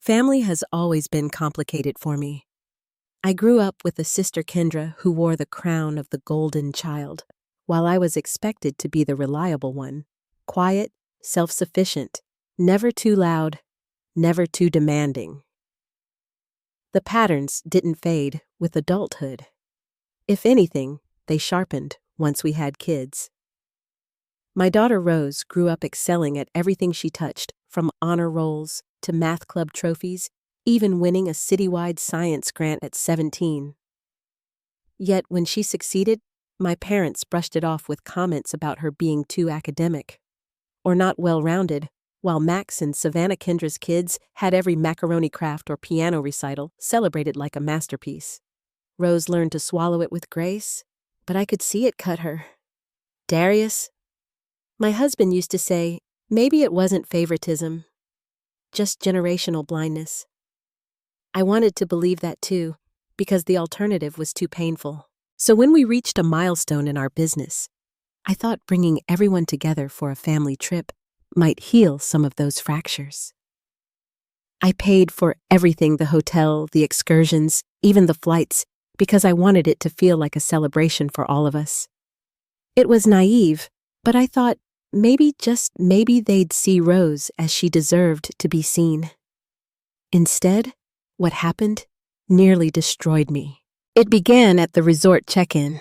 Family has always been complicated for me. I grew up with a sister Kendra who wore the crown of the golden child, while I was expected to be the reliable one, quiet, self-sufficient, never too loud, never too demanding. The patterns didn't fade with adulthood. If anything, they sharpened once we had kids. My daughter Rose grew up excelling at everything she touched, from honor rolls to math club trophies, even winning a citywide science grant at 17. Yet when she succeeded, my parents brushed it off with comments about her being too academic or not well-rounded, while Max and Savannah Kendra's kids had every macaroni craft or piano recital celebrated like a masterpiece. Rose learned to swallow it with grace, but I could see it cut her. Darius? My husband used to say, maybe it wasn't favoritism, just generational blindness. I wanted to believe that too, because the alternative was too painful. So when we reached a milestone in our business, I thought bringing everyone together for a family trip might heal some of those fractures. I paid for everything, the hotel, the excursions, even the flights, because I wanted it to feel like a celebration for all of us. It was naive, but I thought maybe, just maybe, they'd see Rose as she deserved to be seen. Instead, what happened nearly destroyed me. It began at the resort check-in.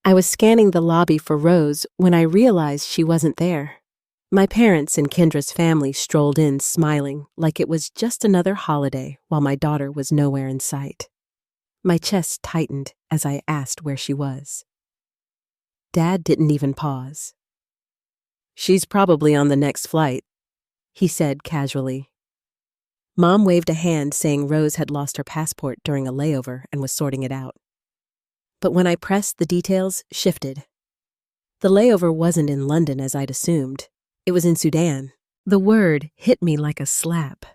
I was scanning the lobby for Rose when I realized she wasn't there. My parents and Kendra's family strolled in smiling like it was just another holiday while my daughter was nowhere in sight. My chest tightened as I asked where she was. Dad didn't even pause. "She's probably on the next flight," he said casually. Mom waved a hand saying Rose had lost her passport during a layover and was sorting it out. But when I pressed, the details shifted. The layover wasn't in London as I'd assumed. It was in Sudan. The word hit me like a slap.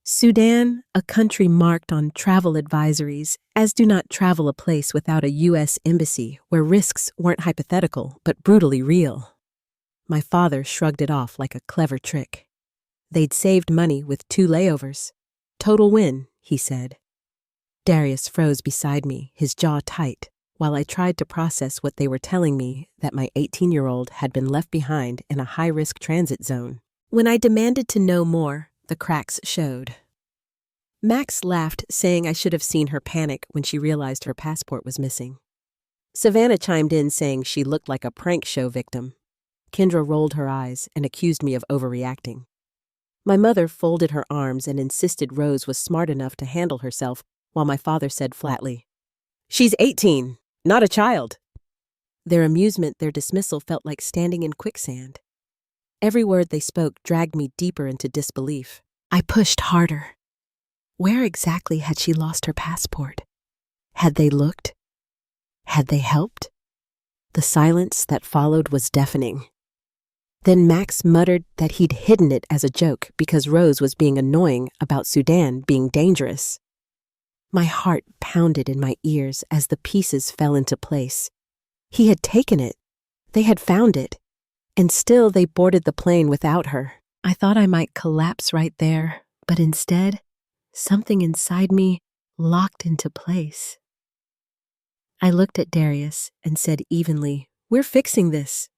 Sudan, a country marked on travel advisories as do not travel a place without a U.S. embassy where risks weren't hypothetical but brutally real. My father shrugged it off like a clever trick. They'd saved money with 2 layovers. Total win, he said. Darius froze beside me, his jaw tight, while I tried to process what they were telling me, that my 18-year-old had been left behind in a high-risk transit zone. When I demanded to know more, the cracks showed. Max laughed, saying I should have seen her panic when she realized her passport was missing. Savannah chimed in, saying she looked like a prank show victim. Kendra rolled her eyes and accused me of overreacting. My mother folded her arms and insisted Rose was smart enough to handle herself, while my father said flatly, "She's 18, not a child." Their amusement, their dismissal, felt like standing in quicksand. Every word they spoke dragged me deeper into disbelief. I pushed harder. Where exactly had she lost her passport? Had they looked? Had they helped? The silence that followed was deafening. Then Max muttered that he'd hidden it as a joke because Rose was being annoying about Sudan being dangerous. My heart pounded in my ears as the pieces fell into place. He had taken it. They had found it. And still they boarded the plane without her. I thought I might collapse right there, but instead, something inside me locked into place. I looked at Darius and said evenly, "We're fixing this."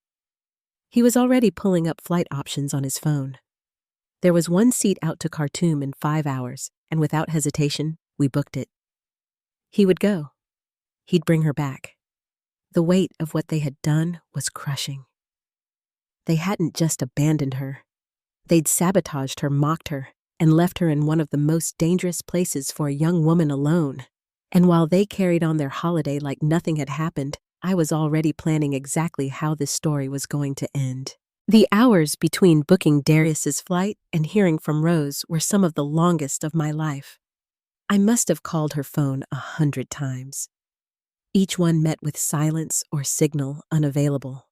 He was already pulling up flight options on his phone. There was 1 seat out to Khartoum in 5 hours, and without hesitation, we booked it. He would go. He'd bring her back. The weight of what they had done was crushing. They hadn't just abandoned her. They'd sabotaged her, mocked her, and left her in one of the most dangerous places for a young woman alone. And while they carried on their holiday like nothing had happened, I was already planning exactly how this story was going to end. The hours between booking Darius's flight and hearing from Rose were some of the longest of my life. I must have called her phone 100 times. Each one met with silence or signal unavailable.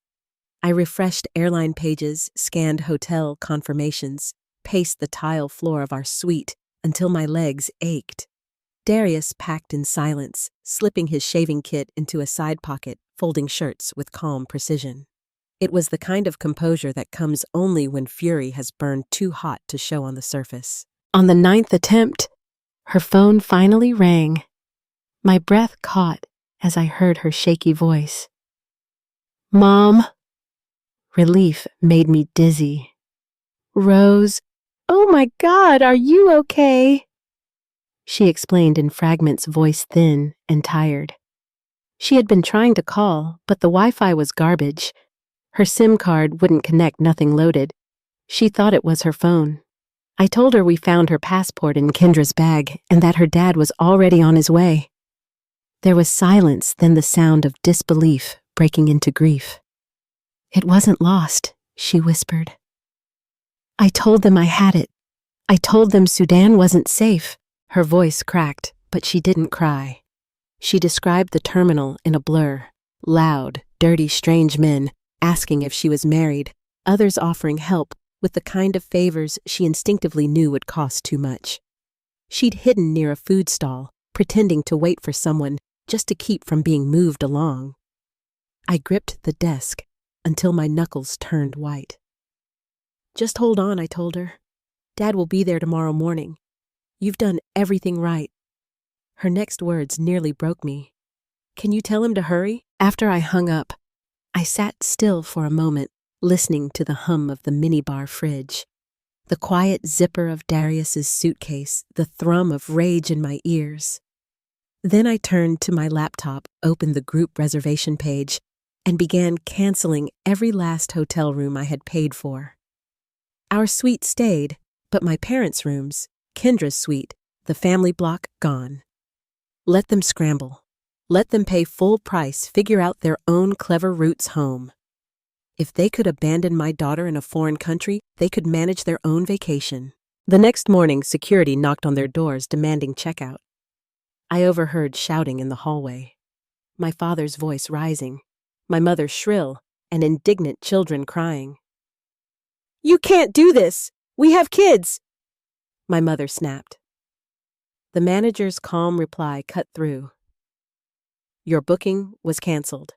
I refreshed airline pages, scanned hotel confirmations, paced the tile floor of our suite until my legs ached. Darius packed in silence, slipping his shaving kit into a side pocket, folding shirts with calm precision. It was the kind of composure that comes only when fury has burned too hot to show on the surface. On the 9th attempt, her phone finally rang. My breath caught as I heard her shaky voice. "Mom." Relief made me dizzy. "Rose, oh my God, are you okay?" She explained in fragments, voice thin and tired. She had been trying to call, but the Wi-Fi was garbage. Her SIM card wouldn't connect, nothing loaded. She thought it was her phone. I told her we found her passport in Kendra's bag and that her dad was already on his way. There was silence, then the sound of disbelief breaking into grief. "It wasn't lost," she whispered. "I told them I had it. I told them Sudan wasn't safe." Her voice cracked, but she didn't cry. She described the terminal in a blur. Loud, dirty, strange men asking if she was married, others offering help with the kind of favors she instinctively knew would cost too much. She'd hidden near a food stall, pretending to wait for someone just to keep from being moved along. I gripped the desk until my knuckles turned white. "Just hold on," I told her. "Dad will be there tomorrow morning. You've done everything right." Her next words nearly broke me. "Can you tell him to hurry?" After I hung up, I sat still for a moment, listening to the hum of the minibar fridge, the quiet zipper of Darius's suitcase, the thrum of rage in my ears. Then I turned to my laptop, opened the group reservation page, and began canceling every last hotel room I had paid for. Our suite stayed, but my parents' rooms, Kendra's suite, the family block, gone. Let them scramble. Let them pay full price, figure out their own clever routes home. If they could abandon my daughter in a foreign country, they could manage their own vacation. The next morning, security knocked on their doors demanding checkout. I overheard shouting in the hallway. My father's voice rising, my mother shrill, and indignant children crying. "You can't do this! We have kids!" My mother snapped. The manager's calm reply cut through. "Your booking was canceled.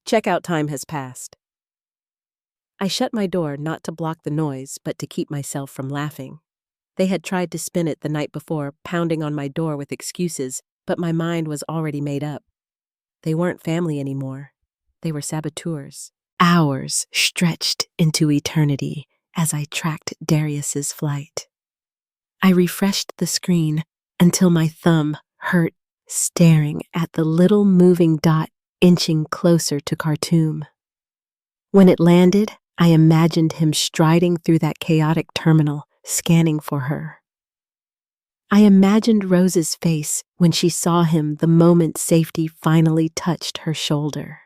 Checkout time has passed." I shut my door not to block the noise, but to keep myself from laughing. They had tried to spin it the night before, pounding on my door with excuses, but my mind was already made up. They weren't family anymore. They were saboteurs. Hours stretched into eternity as I tracked Darius's flight. I refreshed the screen until my thumb hurt staring at the little moving dot inching closer to Khartoum. When it landed, I imagined him striding through that chaotic terminal, scanning for her. I imagined Rose's face when she saw him the moment safety finally touched her shoulder.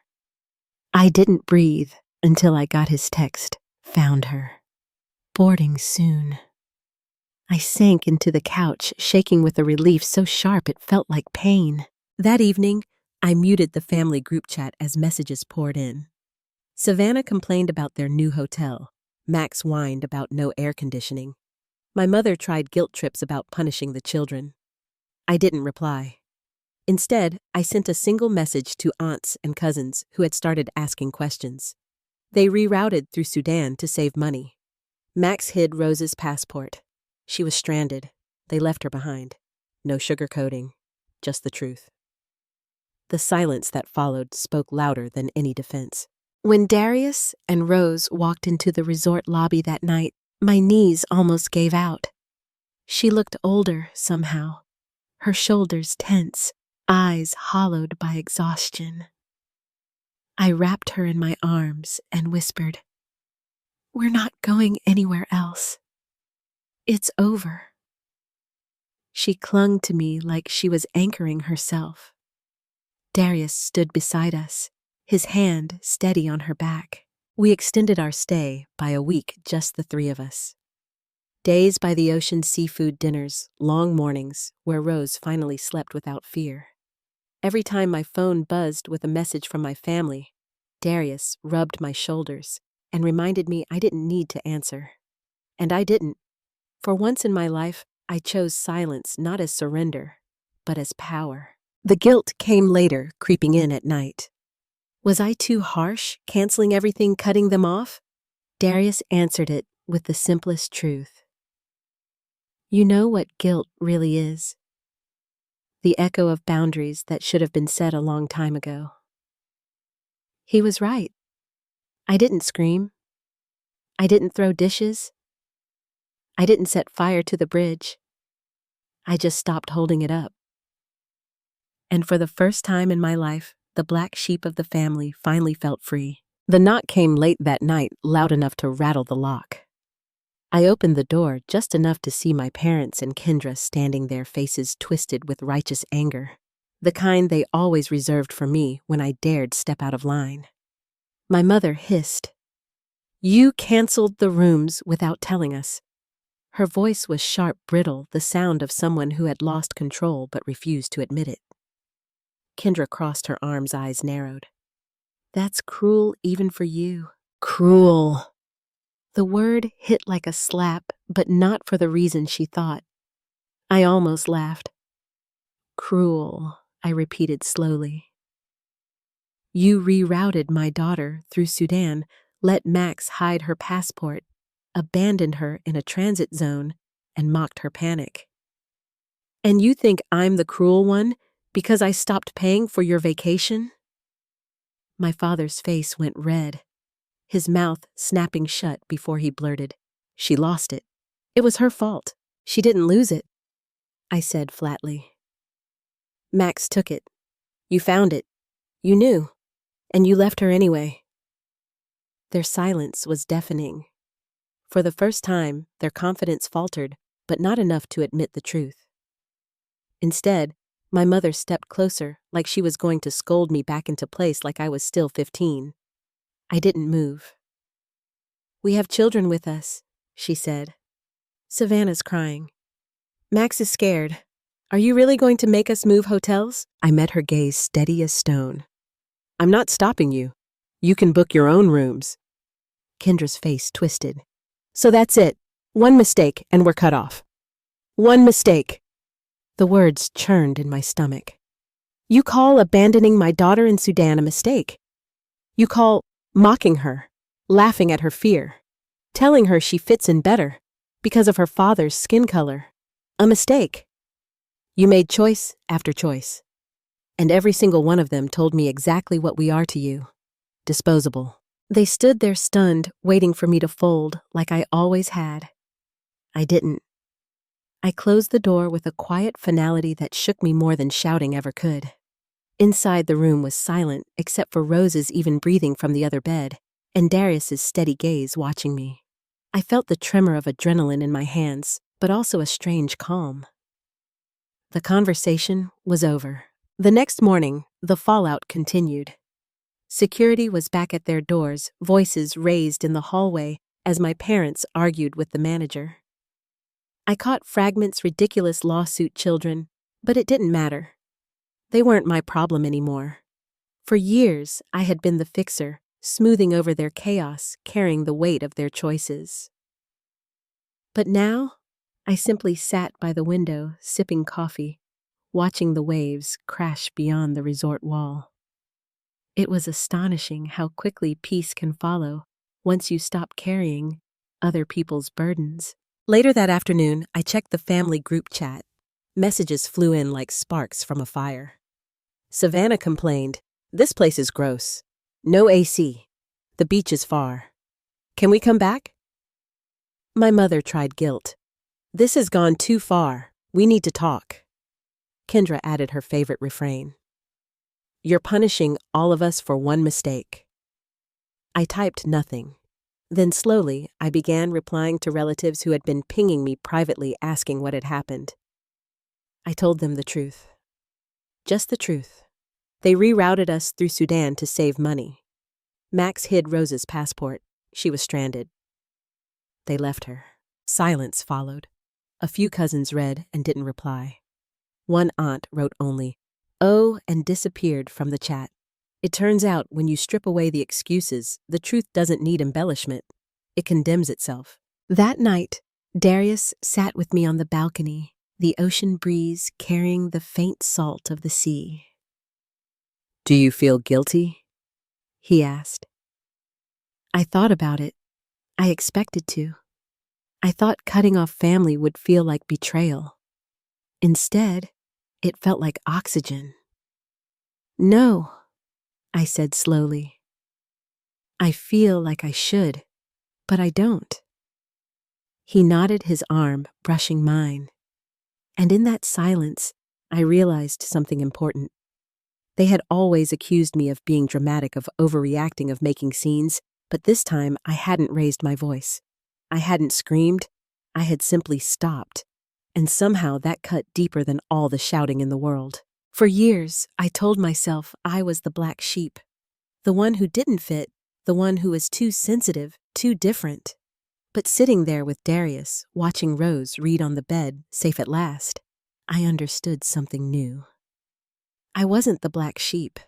I didn't breathe until I got his text, "Found her. Boarding soon." I sank into the couch, shaking with a relief so sharp it felt like pain. That evening, I muted the family group chat as messages poured in. Savannah complained about their new hotel. Max whined about no air conditioning. My mother tried guilt trips about punishing the children. I didn't reply. Instead, I sent a single message to aunts and cousins who had started asking questions. They rerouted through Sudan to save money. Max hid Rose's passport. She was stranded. They left her behind. No sugarcoating, just the truth. The silence that followed spoke louder than any defense. When Darius and Rose walked into the resort lobby that night, my knees almost gave out. She looked older somehow, her shoulders tense, eyes hollowed by exhaustion. I wrapped her in my arms and whispered, "We're not going anywhere else. It's over." She clung to me like she was anchoring herself. Darius stood beside us, his hand steady on her back. We extended our stay by a week, just the three of us. Days by the ocean, seafood dinners, long mornings where Rose finally slept without fear. Every time my phone buzzed with a message from my family, Darius rubbed my shoulders and reminded me I didn't need to answer. And I didn't. For once in my life, I chose silence not as surrender, but as power. The guilt came later, creeping in at night. Was I too harsh, canceling everything, cutting them off? Darius answered it with the simplest truth. You know what guilt really is? The echo of boundaries that should have been set a long time ago. He was right. I didn't scream. I didn't throw dishes. I didn't set fire to the bridge. I just stopped holding it up. And for the first time in my life, the black sheep of the family finally felt free. The knock came late that night, loud enough to rattle the lock. I opened the door just enough to see my parents and Kendra standing there, faces twisted with righteous anger, the kind they always reserved for me when I dared step out of line. My mother hissed, "You canceled the rooms without telling us." Her voice was sharp, brittle, the sound of someone who had lost control but refused to admit it. Kendra crossed her arms, eyes narrowed. "That's cruel even for you." Cruel. The word hit like a slap, but not for the reason she thought. I almost laughed. "Cruel," I repeated slowly. "You rerouted my daughter through Sudan, let Max hide her passport, abandoned her in a transit zone, and mocked her panic. And you think I'm the cruel one because I stopped paying for your vacation?" My father's face went red, his mouth snapping shut before he blurted, "She lost it. It was her fault. She didn't lose it," I said flatly. "Max took it. You found it. You knew. And you left her anyway." Their silence was deafening. For the first time, their confidence faltered, but not enough to admit the truth. Instead, my mother stepped closer, like she was going to scold me back into place like I was still 15. I didn't move. "We have children with us," she said. "Savannah's crying. Max is scared. Are you really going to make us move hotels?" I met her gaze steady as stone. "I'm not stopping you. You can book your own rooms." Kendra's face twisted. "So that's it. One mistake and we're cut off. One mistake." The words churned in my stomach. "You call abandoning my daughter in Sudan a mistake? You call mocking her, laughing at her fear, telling her she fits in better because of her father's skin color a mistake? You made choice after choice, and every single one of them told me exactly what we are to you: disposable." They stood there stunned, waiting for me to fold like I always had. I didn't. I closed the door with a quiet finality that shook me more than shouting ever could. Inside, the room was silent, except for Rose's even breathing from the other bed, and Darius's steady gaze watching me. I felt the tremor of adrenaline in my hands, but also a strange calm. The conversation was over. The next morning, the fallout continued. Security was back at their doors, voices raised in the hallway as my parents argued with the manager. I caught fragments, ridiculous lawsuit children, but it didn't matter. They weren't my problem anymore. For years, I had been the fixer, smoothing over their chaos, carrying the weight of their choices. But now, I simply sat by the window, sipping coffee, watching the waves crash beyond the resort wall. It was astonishing how quickly peace can follow once you stop carrying other people's burdens. Later that afternoon, I checked the family group chat. Messages flew in like sparks from a fire. Savannah complained, "This place is gross. No AC. The beach is far. Can we come back?" My mother tried guilt. "This has gone too far. We need to talk." Kendra added her favorite refrain. "You're punishing all of us for one mistake." I typed nothing. Then slowly, I began replying to relatives who had been pinging me privately asking what had happened. I told them the truth. Just the truth. They rerouted us through Sudan to save money. Max hid Rose's passport. She was stranded. They left her. Silence followed. A few cousins read and didn't reply. One aunt wrote only, "Oh," and disappeared from the chat. It turns out when you strip away the excuses, the truth doesn't need embellishment. It condemns itself. That night, Darius sat with me on the balcony, the ocean breeze carrying the faint salt of the sea. "Do you feel guilty?" he asked. I thought about it. I expected to. I thought cutting off family would feel like betrayal. Instead, it felt like oxygen. No, I said slowly. I feel like I should, but I don't. He nodded his arm, brushing mine. And in that silence, I realized something important. They had always accused me of being dramatic, of overreacting, of making scenes, but this time I hadn't raised my voice. I hadn't screamed. I had simply stopped. And somehow that cut deeper than all the shouting in the world. For years, I told myself I was the black sheep, the one who didn't fit, the one who was too sensitive, too different. But sitting there with Darius, watching Rose read on the bed, safe at last, I understood something new. I wasn't the black sheep.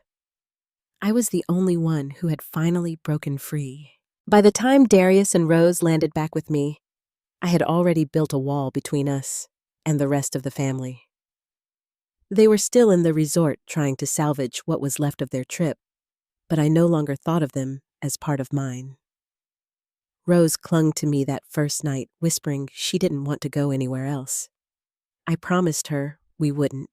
I was the only one who had finally broken free. By the time Darius and Rose landed back with me, I had already built a wall between us and the rest of the family. They were still in the resort trying to salvage what was left of their trip, but I no longer thought of them as part of mine. Rose clung to me that first night, whispering she didn't want to go anywhere else. I promised her we wouldn't.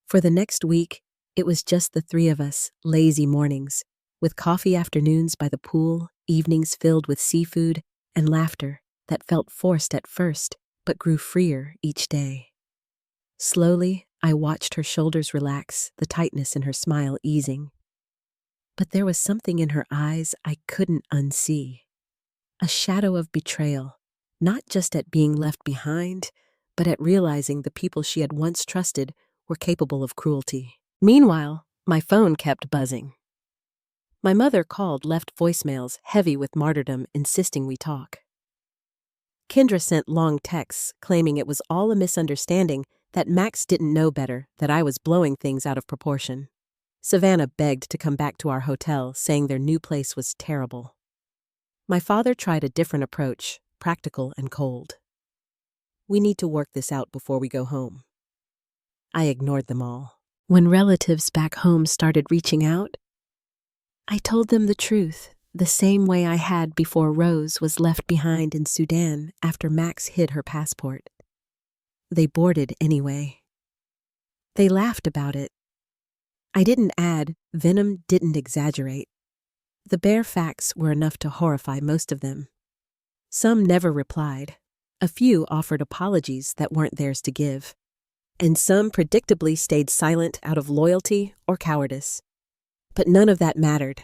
For the next week, it was just the three of us, lazy mornings, with coffee afternoons by the pool, evenings filled with seafood and laughter that felt forced at first, but grew freer each day. Slowly, I watched her shoulders relax, the tightness in her smile easing. But there was something in her eyes I couldn't unsee. A shadow of betrayal, not just at being left behind, but at realizing the people she had once trusted were capable of cruelty. Meanwhile, my phone kept buzzing. My mother called, left voicemails heavy with martyrdom, insisting we talk. Kendra sent long texts claiming it was all a misunderstanding, that Max didn't know better, that I was blowing things out of proportion. Savannah begged to come back to our hotel, saying their new place was terrible. My father tried a different approach, practical and cold. We need to work this out before we go home. I ignored them all. When relatives back home started reaching out, I told them the truth, the same way I had before Rose was left behind in Sudan after Max hid her passport. They boarded anyway. They laughed about it. I didn't add, venom didn't exaggerate. The bare facts were enough to horrify most of them. Some never replied. A few offered apologies that weren't theirs to give. And some predictably stayed silent out of loyalty or cowardice. But none of that mattered.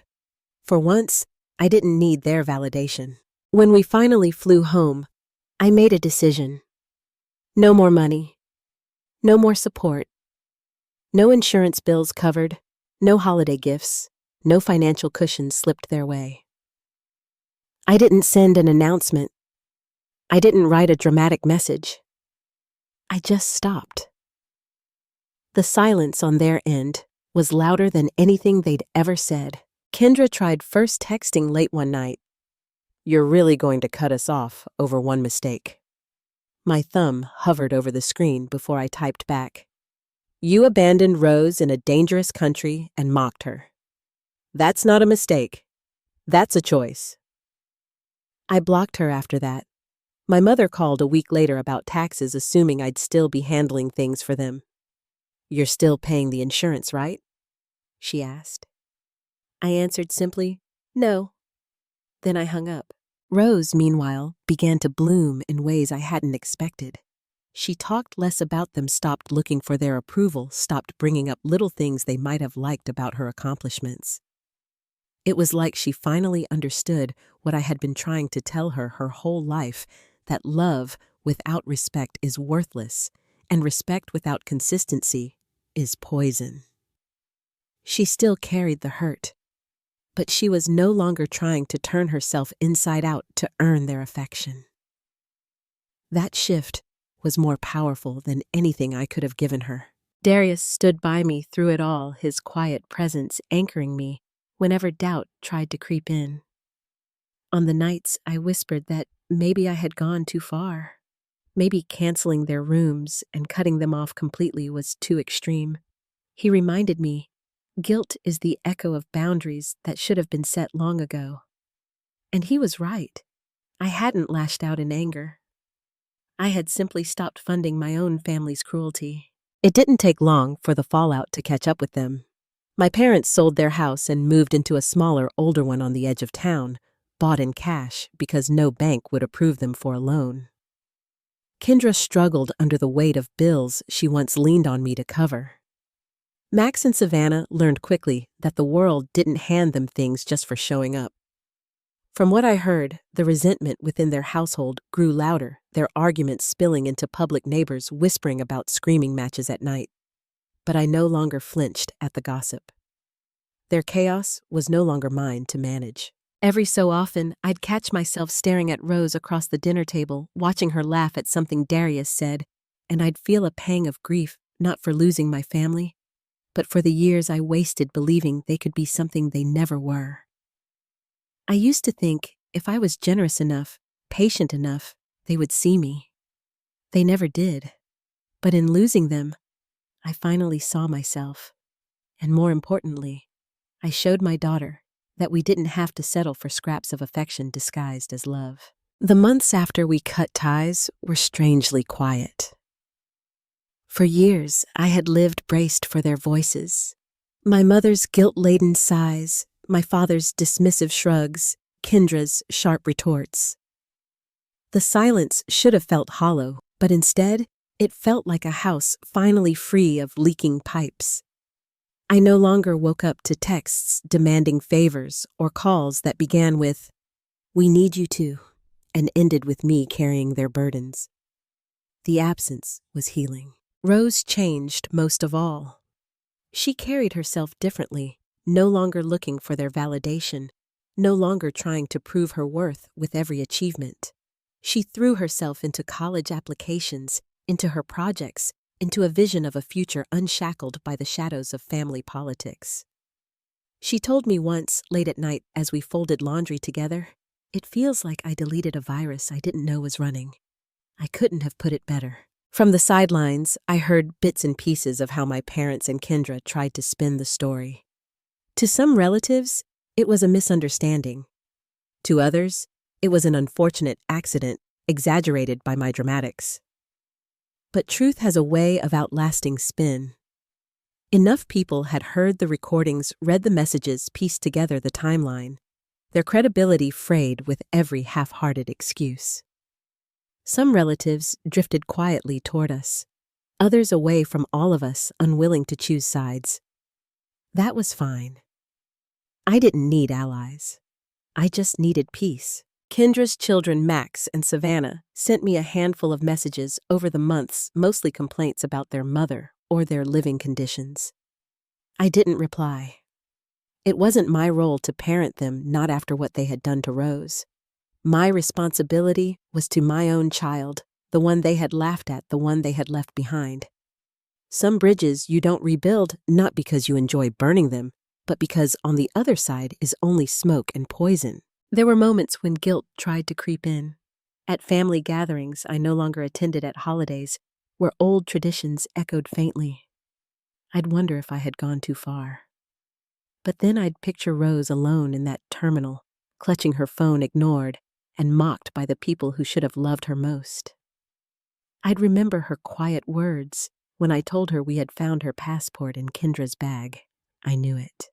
For once, I didn't need their validation. When we finally flew home, I made a decision. No more money. No more support. No insurance bills covered. No holiday gifts. No financial cushions slipped their way. I didn't send an announcement. I didn't write a dramatic message. I just stopped. The silence on their end was louder than anything they'd ever said. Kendra tried first texting late one night. "You're really going to cut us off over one mistake." My thumb hovered over the screen before I typed back. "You abandoned Rose in a dangerous country and mocked her. That's not a mistake. That's a choice." I blocked her after that. My mother called a week later about taxes, assuming I'd still be handling things for them. "You're still paying the insurance, right?" she asked. I answered simply, "No." Then I hung up. Rose, meanwhile, began to bloom in ways I hadn't expected. She talked less about them, stopped looking for their approval, stopped bringing up little things they might have liked about her accomplishments. It was like she finally understood what I had been trying to tell her whole life, that love without respect is worthless, and respect without consistency is poison. She still carried the hurt, but she was no longer trying to turn herself inside out to earn their affection. That shift was more powerful than anything I could have given her. Darius stood by me through it all, his quiet presence anchoring me whenever doubt tried to creep in. On the nights I whispered that maybe I had gone too far. Maybe canceling their rooms and cutting them off completely was too extreme. He reminded me, guilt is the echo of boundaries that should have been set long ago. And he was right. I hadn't lashed out in anger. I had simply stopped funding my own family's cruelty. It didn't take long for the fallout to catch up with them. My parents sold their house and moved into a smaller, older one on the edge of town, bought in cash because no bank would approve them for a loan. Kendra struggled under the weight of bills she once leaned on me to cover. Max and Savannah learned quickly that the world didn't hand them things just for showing up. From what I heard, the resentment within their household grew louder, their arguments spilling into public neighbors whispering about screaming matches at night. But I no longer flinched at the gossip. Their chaos was no longer mine to manage. Every so often, I'd catch myself staring at Rose across the dinner table, watching her laugh at something Darius said, and I'd feel a pang of grief, not for losing my family, but for the years I wasted believing they could be something they never were. I used to think if I was generous enough, patient enough, they would see me. They never did. But in losing them, I finally saw myself. And more importantly, I showed my daughter that we didn't have to settle for scraps of affection disguised as love. The months after we cut ties were strangely quiet. For years, I had lived braced for their voices. My mother's guilt-laden sighs, my father's dismissive shrugs, Kendra's sharp retorts. The silence should have felt hollow, but instead, it felt like a house finally free of leaking pipes. I no longer woke up to texts demanding favors or calls that began with, "We need you to," and ended with me carrying their burdens. The absence was healing. Rose changed most of all. She carried herself differently, no longer looking for their validation, no longer trying to prove her worth with every achievement. She threw herself into college applications, into her projects, into a vision of a future unshackled by the shadows of family politics. She told me once, late at night as we folded laundry together, "It feels like I deleted a virus I didn't know was running." I couldn't have put it better. From the sidelines, I heard bits and pieces of how my parents and Kendra tried to spin the story. To some relatives, it was a misunderstanding. To others, it was an unfortunate accident exaggerated by my dramatics. But truth has a way of outlasting spin. Enough people had heard the recordings, read the messages, pieced together the timeline. Their credibility frayed with every half-hearted excuse. Some relatives drifted quietly toward us, others away from all of us, unwilling to choose sides. That was fine. I didn't need allies. I just needed peace. Kendra's children, Max and Savannah, sent me a handful of messages over the months, mostly complaints about their mother or their living conditions. I didn't reply. It wasn't my role to parent them, not after what they had done to Rose. My responsibility was to my own child, the one they had laughed at, the one they had left behind. Some bridges you don't rebuild, not because you enjoy burning them, but because on the other side is only smoke and poison. There were moments when guilt tried to creep in. At family gatherings I no longer attended at holidays, where old traditions echoed faintly. I'd wonder if I had gone too far. But then I'd picture Rose alone in that terminal, clutching her phone ignored and mocked by the people who should have loved her most. I'd remember her quiet words when I told her we had found her passport in Kendra's bag. I knew it.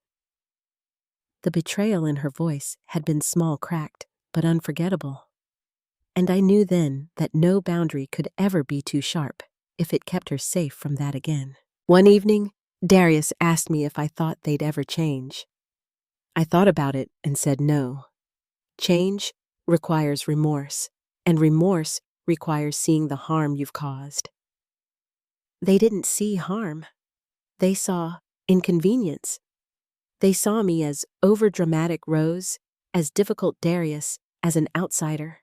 The betrayal in her voice had been small, cracked, but unforgettable. And I knew then that no boundary could ever be too sharp if it kept her safe from that again. One evening, Darius asked me if I thought they'd ever change. I thought about it and said no. Change requires remorse, and remorse requires seeing the harm you've caused. They didn't see harm. They saw inconvenience. They saw me as overdramatic Rose, as difficult Darius, as an outsider.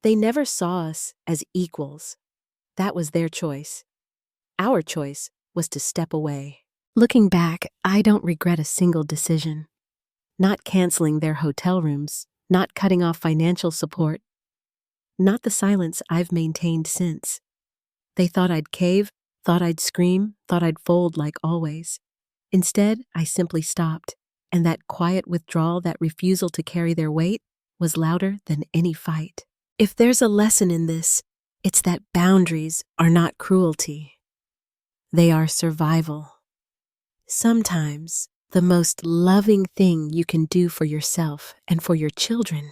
They never saw us as equals. That was their choice. Our choice was to step away. Looking back, I don't regret a single decision. Not canceling their hotel rooms, not cutting off financial support, not the silence I've maintained since. They thought I'd cave, thought I'd scream, thought I'd fold like always. Instead, I simply stopped, and that quiet withdrawal, that refusal to carry their weight, was louder than any fight. If there's a lesson in this, it's that boundaries are not cruelty. They are survival. Sometimes, the most loving thing you can do for yourself and for your children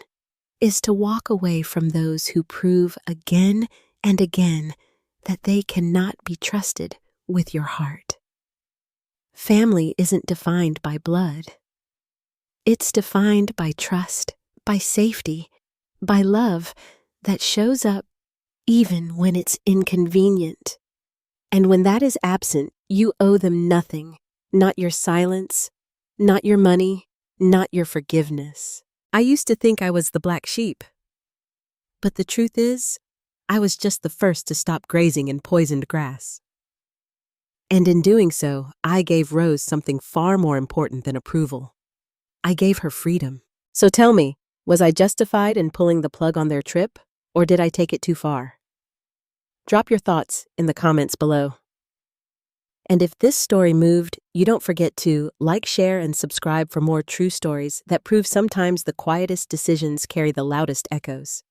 is to walk away from those who prove again and again that they cannot be trusted with your heart. Family isn't defined by blood. It's defined by trust, by safety, by love that shows up even when it's inconvenient. And when that is absent, you owe them nothing, not your silence, not your money, not your forgiveness. I used to think I was the black sheep. But the truth is, I was just the first to stop grazing in poisoned grass. And in doing so, I gave Rose something far more important than approval. I gave her freedom. So tell me, was I justified in pulling the plug on their trip, or did I take it too far? Drop your thoughts in the comments below. And if this story moved, you don't forget to like, share, and subscribe for more true stories that prove sometimes the quietest decisions carry the loudest echoes.